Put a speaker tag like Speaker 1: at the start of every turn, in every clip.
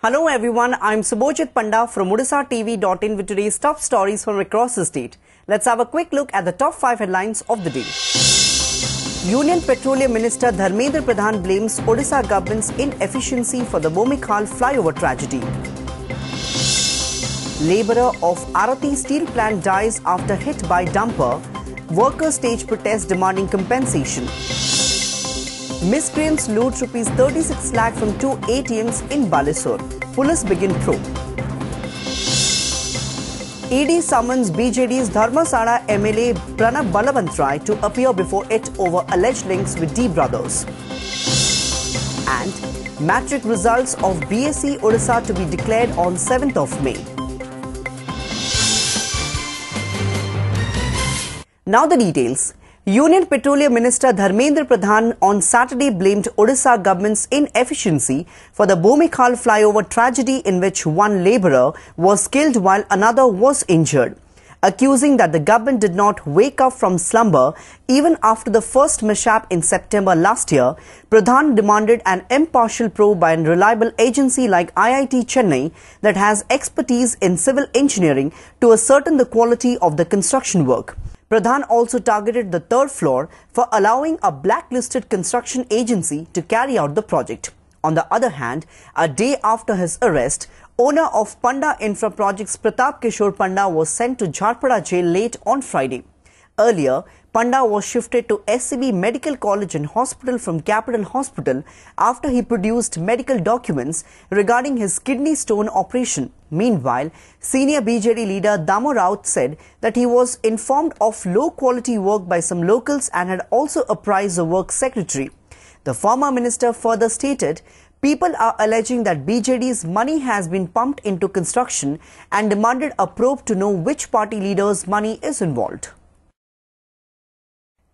Speaker 1: Hello everyone, I'm Subhojit Panda from OdishaTV.in with today's top stories from across the state. Let's have a quick look at the top 5 headlines of the day. Union Petroleum Minister Dharmendra Pradhan blames Odisha government's inefficiency for the Bomikhal flyover tragedy. Laborer of Arathi steel plant dies after hit by dumper. Workers stage protest demanding compensation. Miscreants loot rupees 36 lakh from 2 ATMs in Balesur. Police begin probe. ED summons BJD's Dharmasada MLA Pranab Balabantrai to appear before it over alleged links with D brothers. And matric results of BSc Odisha to be declared on 7th of May. Now the details. Union Petroleum Minister Dharmendra Pradhan on Saturday blamed Odisha government's inefficiency for the Bomikhal flyover tragedy in which one labourer was killed while another was injured. Accusing that the government did not wake up from slumber even after the first mishap in September last year, Pradhan demanded an impartial probe by a reliable agency like IIT Chennai that has expertise in civil engineering to ascertain the quality of the construction work. Pradhan also targeted the third floor for allowing a blacklisted construction agency to carry out the project. On the other hand, a day after his arrest, owner of Panda Infra Projects Pratap Kishore Panda was sent to Jharpada jail late on Friday. Earlier, Panda was shifted to SCB Medical College and Hospital from Capital Hospital after he produced medical documents regarding his kidney stone operation. Meanwhile, senior BJD leader Damo Raut said that he was informed of low-quality work by some locals and had also apprised the work secretary. The former minister further stated, people are alleging that BJD's money has been pumped into construction and demanded a probe to know which party leaders' money is involved.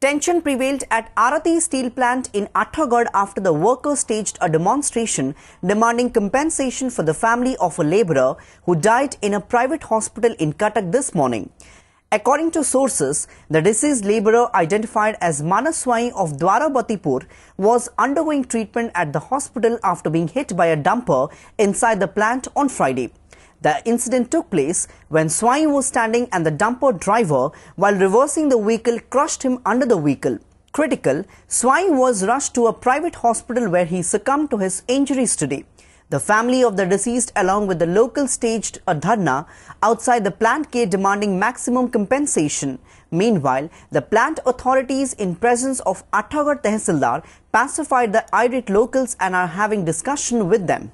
Speaker 1: Tension prevailed at Arathi steel plant in Attagad after the workers staged a demonstration demanding compensation for the family of a labourer who died in a private hospital in Cuttack this morning. According to sources, the deceased labourer, identified as Manaswai of Dwarabatipur, was undergoing treatment at the hospital after being hit by a dumper inside the plant on Friday. The incident took place when Swai was standing and the dumper driver, while reversing the vehicle, crushed him under the vehicle. Critical, Swai was rushed to a private hospital where he succumbed to his injuries today. The family of the deceased along with the local staged a dharna outside the plant gate demanding maximum compensation. Meanwhile, the plant authorities in presence of Attagad Tehsildar pacified the irate locals and are having discussion with them.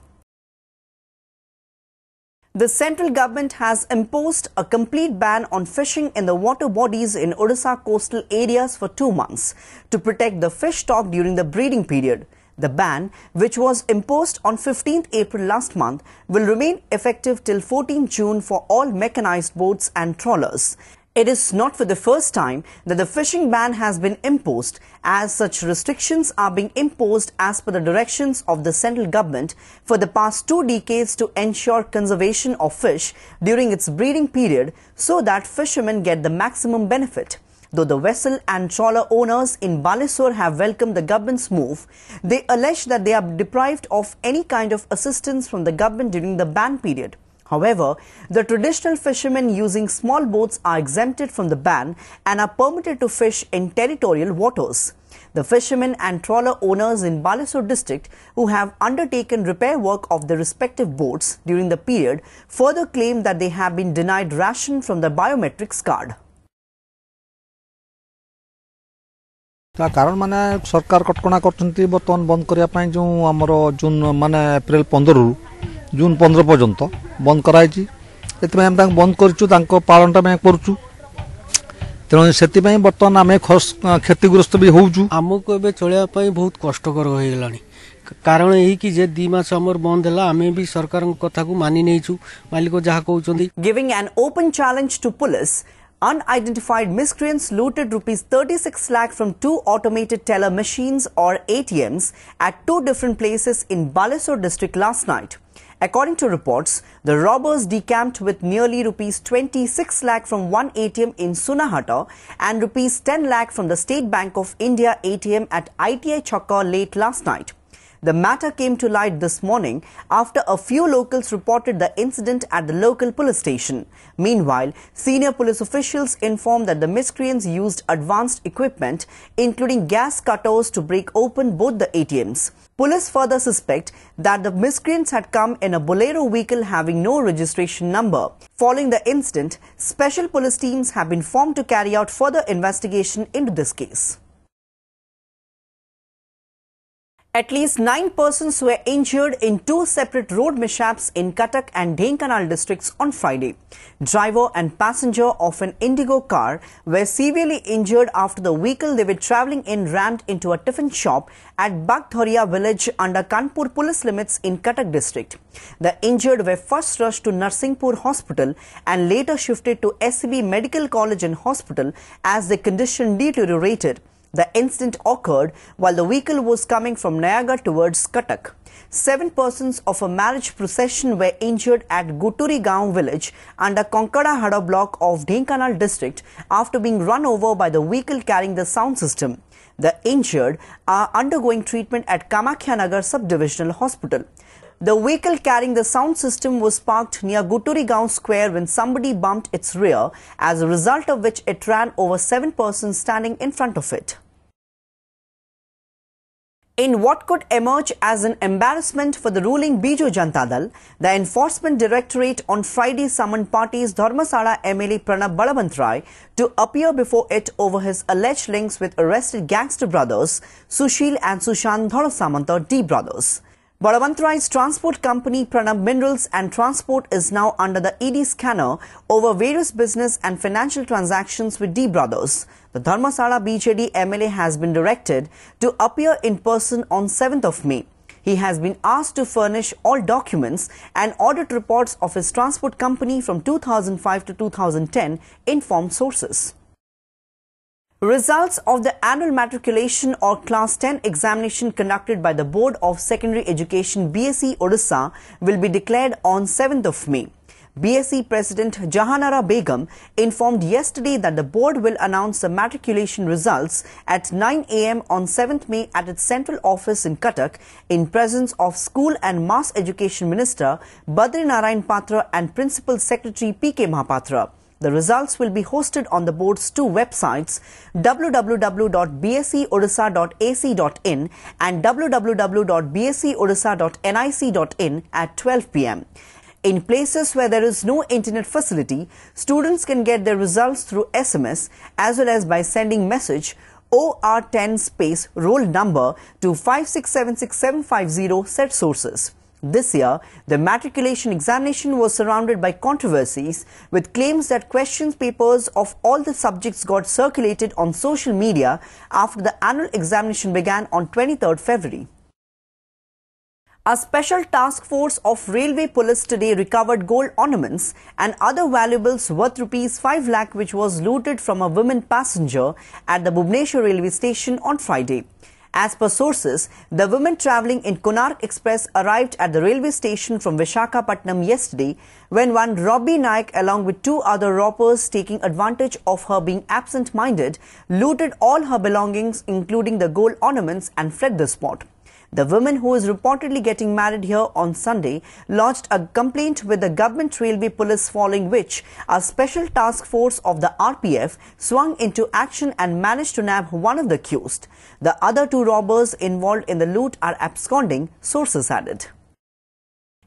Speaker 1: The central government has imposed a complete ban on fishing in the water bodies in Odisha coastal areas for 2 months to protect the fish stock during the breeding period. The ban, which was imposed on 15th April last month, will remain effective till 14 June for all mechanized boats and trawlers. It is not for the first time that the fishing ban has been imposed, as such restrictions are being imposed as per the directions of the central government for the past 2 decades to ensure conservation of fish during its breeding period so that fishermen get the maximum benefit. Though the vessel and trawler owners in Balesur have welcomed the government's move, they allege that they are deprived of any kind of assistance from the government during the ban period. However, the traditional fishermen using small boats are exempted from the ban and are permitted to fish in territorial waters. The fishermen and trawler owners in Balesur district who have undertaken repair work of the respective boats during the period further claim that they have been denied ration from the biometrics card.
Speaker 2: कारण माने सरकार कटकणा करछंती बर्तमान बंद करिया पई जो हमरो जून माने अप्रैल 15 रु जून 15 पर्यंत बंद कराइची एतमे हम तांग बंद करछु तांको पालनटा में करछु तेनो सेति पई बर्तमान आमे क्षतिग्रस्त भी होउछु
Speaker 3: हमको एबे चलिया पई बहुत कष्टकर होई गेलानी कारण एही कि जे 2 मास हमर बंद हला आमे भी सरकार कथा को मानि नैछु मालिक जहा कहउचंदी.
Speaker 1: Giving an open challenge to police, unidentified miscreants looted rupees 36 lakh from 2 automated teller machines or ATMs at 2 different places in Balesur district last night. According to reports, the robbers decamped with nearly rupees 26 lakh from one ATM in Sunahata and rupees 10 lakh from the State Bank of India ATM at ITI Chakka late last night. The matter came to light this morning after a few locals reported the incident at the local police station. Meanwhile, senior police officials informed that the miscreants used advanced equipment, including gas cutters, to break open both the ATMs. Police further suspect that the miscreants had come in a Bolero vehicle having no registration number. Following the incident, special police teams have been formed to carry out further investigation into this case. At least 9 persons were injured in 2 separate road mishaps in Cuttack and Dhenkanal districts on Friday. Driver and passenger of an Indigo car were severely injured after the vehicle they were travelling in rammed into a tiffin shop at Bagthoria village under Kanpur police limits in Cuttack district. The injured were first rushed to Narsinghpur hospital and later shifted to SCB Medical College and Hospital as their condition deteriorated. The incident occurred while the vehicle was coming from Nayagarh towards Cuttack. 7 persons of a marriage procession were injured at Guturi Gaon village under Konkada Hada block of Dhenkanal district after being run over by the vehicle carrying the sound system. The injured are undergoing treatment at Kamakhya Nagar Subdivisional Hospital. The vehicle carrying the sound system was parked near Guturi Gaon Square when somebody bumped its rear, as a result of which it ran over 7 persons standing in front of it. In what could emerge as an embarrassment for the ruling Biju Janata Dal, the Enforcement Directorate on Friday summoned party's Dharmasala MLA Pranab Balabantrai to appear before it over his alleged links with arrested gangster brothers Sushil and Sushant Dholasamanta D brothers. Balabantrai's transport company Pranab Minerals and Transport is now under the ED scanner over various business and financial transactions with D brothers. The Dharmasala BJD MLA has been directed to appear in person on 7th of May. He has been asked to furnish all documents and audit reports of his transport company from 2005 to 2010, informed sources. Results of the annual matriculation or Class 10 examination conducted by the Board of Secondary Education BSE Odisha will be declared on 7th of May. BSE President Jahanara Begum informed yesterday that the board will announce the matriculation results at 9 a.m. on 7th May at its central office in Cuttack in presence of School and Mass Education Minister Badri Narayan Patra and Principal Secretary P.K. Mahapatra. The results will be hosted on the board's 2 websites, www.bseodisha.ac.in and www.bseodisha.nic.in at 12 p.m. In places where there is no internet facility, students can get their results through SMS as well as by sending message OR10 space roll number to 5676750 said sources. This year, the matriculation examination was surrounded by controversies with claims that question papers of all the subjects got circulated on social media after the annual examination began on 23rd February. A special task force of Railway Police today recovered gold ornaments and other valuables worth ₹5 lakh which was looted from a woman passenger at the Bhubaneswar railway station on Friday. As per sources, the woman travelling in Konark Express arrived at the railway station from Visakhapatnam yesterday when one Robbie Naik along with 2 other robbers taking advantage of her being absent-minded looted all her belongings including the gold ornaments and fled the spot. The woman, who is reportedly getting married here on Sunday, lodged a complaint with the government railway police, following which a special task force of the RPF swung into action and managed to nab one of the accused. The other 2 robbers involved in the loot are absconding, sources added.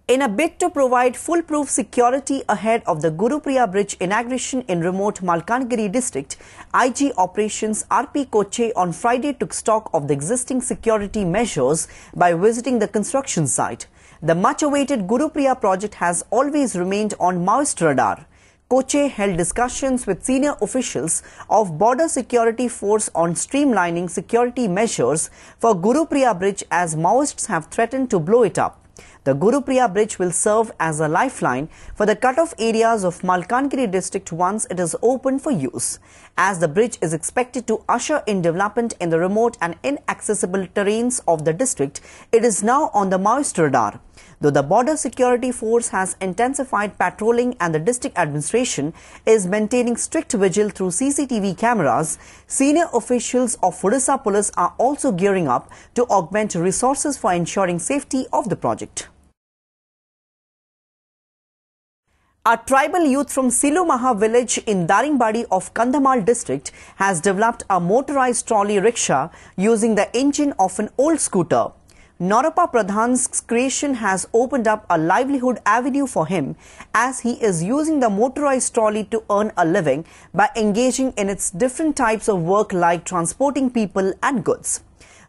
Speaker 1: In a bid to provide foolproof security ahead of the Gurupriya Bridge inauguration in remote Malkangiri district, IG Operations RP Koche on Friday took stock of the existing security measures by visiting the construction site. The much-awaited Gurupriya project has always remained on Maoist radar. Koche held discussions with senior officials of Border Security Force on streamlining security measures for Gurupriya Bridge as Maoists have threatened to blow it up. The Gurupriya Bridge will serve as a lifeline for the cut-off areas of Malkangiri district once it is open for use. as the bridge is expected to usher in development in the remote and inaccessible terrains of the district. It is now on the Maoist radar. Though the Border Security Force has intensified patrolling and the district administration is maintaining strict vigil through CCTV cameras, senior officials of Odisha Police are also gearing up to augment resources for ensuring safety of the project. A tribal youth from Silumaha village in Daringbadi of Kandhamal district has developed a motorized trolley rickshaw using the engine of an old scooter. Norapa Pradhan's creation has opened up a livelihood avenue for him as he is using the motorized trolley to earn a living by engaging in its different types of work like transporting people and goods.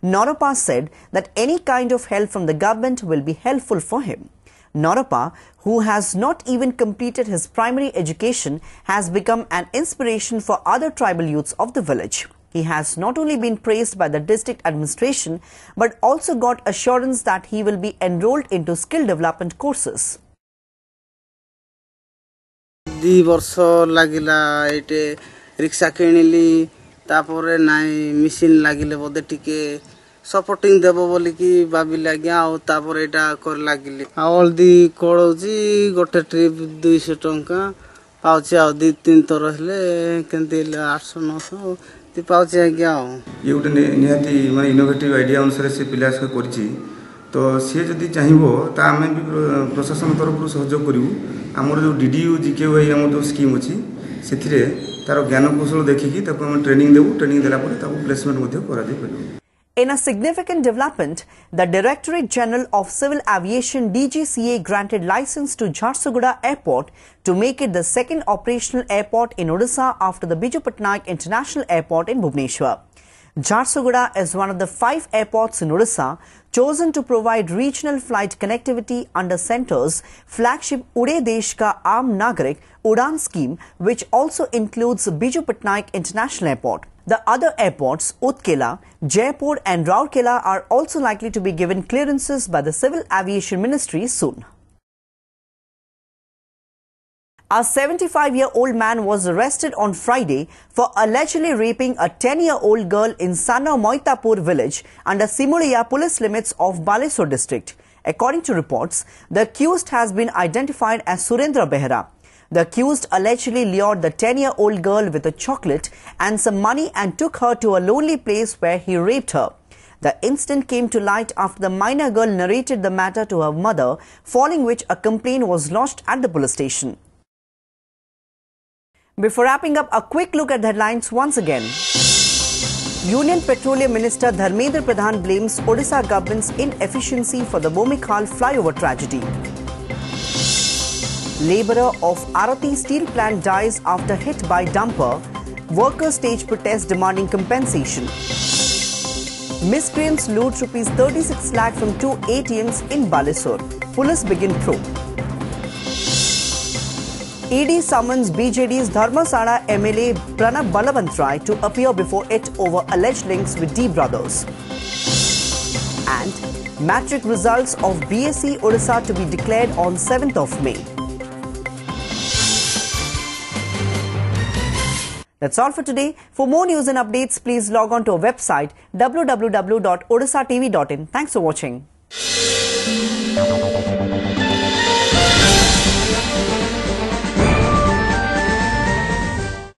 Speaker 1: Norapa said that any kind of help from the government will be helpful for him. Norapa, who has not even completed his primary education, has become an inspiration for other tribal youths of the village. He has not only been praised by the district administration, but also got assurance that he will be enrolled into skill development courses.
Speaker 4: 2 वर्ष लागिला एटे rickshaw किनिली तापरे नाइ machine लागिले बोदे टिके supporting देबो बोली कि भाबी लाग्या आ तापरे एटा कर लागिली आ हल्दी कोळौजी गोटे ट्रिप 200 टंका पाउची आ 2-3 थर हेले केंती 800 900 ती पाउची आग्या
Speaker 5: ये गोटे निहाती माने इनोवेटिव आइडिया अनुसार से पिलास को करछि तो सी जदि चाहिबो त आमे भी प्रशासन तरफ सहयोग करिवु हमर जो डीडीयू जीकेवाई हमर जो स्कीम अछि सेथिरे तार ज्ञान कौशल देखिकी ताको हम ट्रेनिंग देबु ट्रेनिंग देला परे ताको प्लेसमेंट मध्ये करा दे परिबो.
Speaker 1: In a significant development, the Directorate General of Civil Aviation DGCA granted license to Jharsuguda Airport to make it the second operational airport in Odisha after the Biju Patnaik International Airport in Bhubaneswar. Jharsuguda is one of the 5 airports in Odisha chosen to provide regional flight connectivity under Centre's flagship Ude Desh Ka Aam Nagarik Udan scheme, which also includes Biju Patnaik International Airport. The other airports, Utkela, Jaipur and Rourkela, are also likely to be given clearances by the Civil Aviation Ministry soon. A 75-year-old man was arrested on Friday for allegedly raping a 10-year-old girl in Sana Moitapur village under Simuliya police limits of Balesur district. According to reports, the accused has been identified as Surendra Behera. The accused allegedly lured the 10-year-old girl with a chocolate and some money and took her to a lonely place where he raped her. The incident came to light after the minor girl narrated the matter to her mother, following which a complaint was lodged at the police station. Before wrapping up, a quick look at the headlines once again. Union Petroleum Minister Dharmendra Pradhan blames Odisha government's inefficiency for the Bomikhal flyover tragedy. Labourer of Arati steel plant dies after hit by dumper. Workers stage protest demanding compensation. Miscreants loot rupees 36 lakh from 2 ATMs in Balesur. Police begin probe. ED summons BJD's Dharmasala MLA Pranab Balawantrai to appear before it over alleged links with D brothers. And matric results of BSc Odisha to be declared on 7th of May. That's all for today. For more news and updates, please log on to our website www.odishatv.in. Thanks for watching.